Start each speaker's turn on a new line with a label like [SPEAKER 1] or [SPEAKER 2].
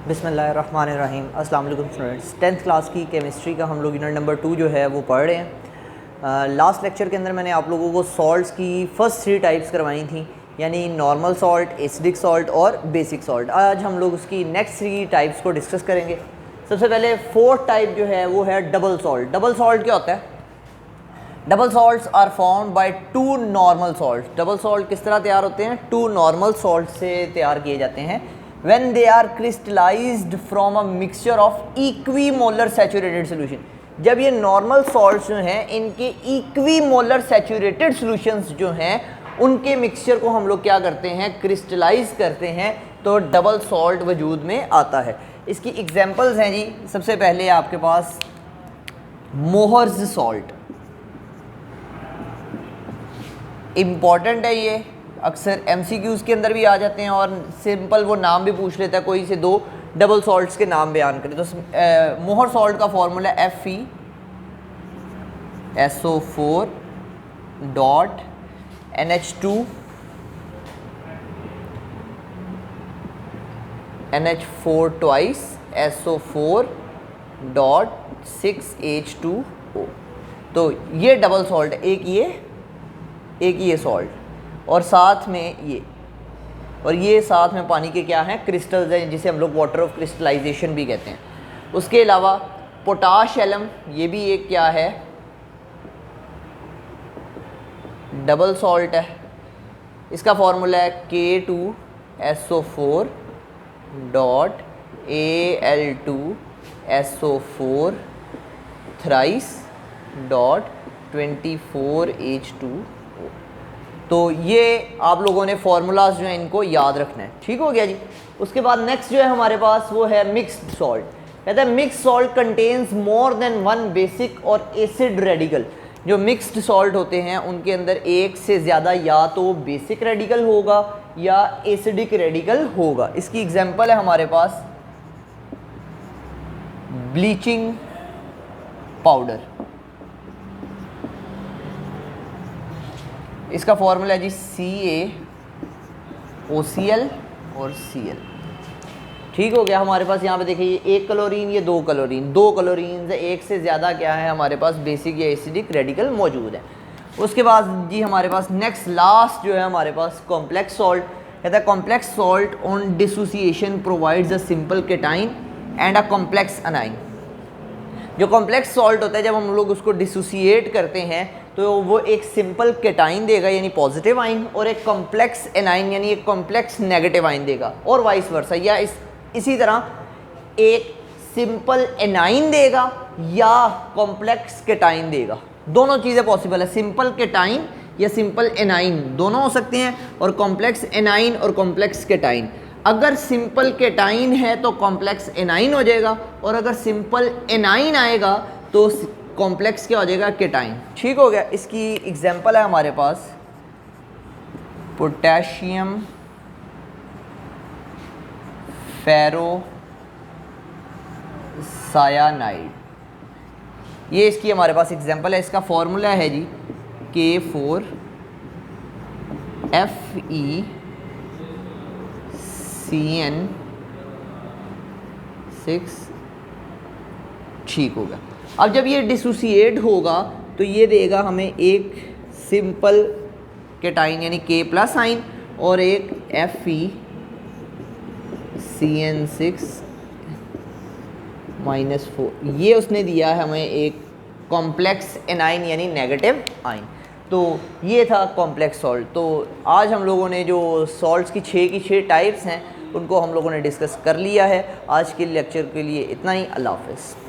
[SPEAKER 1] बिस्मिल्लाहिर्रहमानिर्रहीम। अस्सलाम वालेकुम स्टूडेंट्स। 10th क्लास की केमिस्ट्री का हम लोग यूनिट नंबर 2 जो है वो पढ़ रहे हैं। लास्ट लेक्चर के अंदर मैंने आप लोगों को सॉल्ट्स की फ़र्स्ट 3 टाइप्स करवाई थी, यानी नॉर्मल सॉल्ट, एसिडिक सॉल्ट और बेसिक सॉल्ट। आज हम लोग उसकी नेक्स्ट 3 टाइप्स को डिस्कस करेंगे। सबसे पहले 4th टाइप जो है वो है डबल सॉल्ट। डबल सॉल्ट क्या होता है? Double salts are formed by 2 normal salt. Double salt किस तरह तैयार होते हैं? 2 नॉर्मल सॉल्ट से तैयार किए जाते हैं। when they are crystallized from a mixture of equimolar saturated solution। जब ये नॉर्मल सॉल्ट्स जो हैं इनके इक्वीमोलर सैचुरेटेड सॉल्यूशंस जो हैं उनके मिक्सचर को हम लोग क्या करते हैं? क्रिस्टलाइज करते हैं, तो डबल सॉल्ट वजूद में आता है। इसकी एग्जांपल्स हैं जी। सबसे पहले आपके पास मोहर्स सॉल्ट, इम्पॉर्टेंट है ये, अक्सर MCQs के अंदर भी आ जाते हैं और सिंपल वो नाम भी पूछ लेता है, कोई से 2 डबल सॉल्ट्स के नाम बयान करें। तो मोहर सॉल्ट का formula FeSO4 dot NH2 NH4 twice SO4 dot 6H2O। तो ये डबल सॉल्ट, एक ये सॉल्ट और साथ में ये, और ये साथ में पानी के क्या हैं? क्रिस्टल्स हैं, जिसे हम लोग वाटर ऑफ क्रिस्टलाइजेशन भी कहते हैं। उसके अलावा पोटाश एलम, ये भी एक क्या है? डबल सॉल्ट है। इसका फॉर्मूला है K2SO4 dot Al2SO4 thrice dot 24H2। तो ये आप लोगों ने फार्मूलाज जो हैं इनको याद रखना है। ठीक हो गया जी। उसके बाद नेक्स्ट जो है हमारे पास वो है मिक्स्ड सॉल्ट। कहता है mixed salt contains more than 1 basic और एसिड रेडिकल। जो मिक्स्ड सॉल्ट होते हैं उनके अंदर एक से ज़्यादा या तो बेसिक रेडिकल होगा या एसिडिक रेडिकल होगा। इसकी एग्जांपल है हमारे पास ब्लीचिंग पाउडर। इसका फॉर्मूला है जी CaOCl और Cl। ठीक हो गया। हमारे पास यहाँ पे देखिए ये 1 क्लोरीन, ये 2 क्लोरीन, 2 क्लोरीन से एक से ज़्यादा क्या है हमारे पास? बेसिक या एसिडिक रेडिकल मौजूद है। उसके बाद जी हमारे पास नेक्स्ट लास्ट जो है हमारे पास कॉम्प्लेक्स सॉल्ट। कहता है complex salt on dissociation provides a simple cation and a complex anion. जो कॉम्प्लेक्स सॉल्ट होता है जब हम लोग उसको डिसोसिएट करते हैं तो वो एक सिंपल केटाइन देगा यानी पॉजिटिव आइन, और एक कॉम्प्लेक्स एनाइन यानी एक कॉम्प्लेक्स नेगेटिव आइन देगा, और वाइस वर्सा। या इसी तरह एक सिंपल एनाइन देगा या कॉम्प्लेक्स केटाइन देगा। दोनों चीज़ें पॉसिबल है, सिंपल केटाइन या सिंपल एनाइन दोनों हो सकते हैं, और कॉम्प्लेक्स एनाइन और कॉम्प्लेक्स केटाइन। अगर सिंपल केटाइन है तो कॉम्प्लेक्स एनाइन हो जाएगा, और अगर सिंपल एनाइन आएगा तो कॉम्प्लेक्स क्या हो जाएगा? केटाइन। ठीक हो गया। इसकी एग्जांपल है हमारे पास पोटेशियम फेरोसायानाइड। ये इसकी हमारे पास एग्जांपल है। इसका फॉर्मूला है जी K4FeCN6। ठीक होगा। अब जब ये डिसोसिएट होगा तो ये देगा हमें एक सिंपल केटाइन यानी K+ आइन और एक FeCN6-4। ये उसने दिया है हमें एक कॉम्प्लेक्स एनाइन यानी नेगेटिव आइन। तो ये था कॉम्प्लेक्स सॉल्ट। तो आज हम लोगों ने जो सॉल्ट्स की 6 टाइप्स हैं उनको हम लोगों ने डिस्कस कर लिया है। आज के लेक्चर के लिए इतना ही। अल्लाह हाफ़िज़।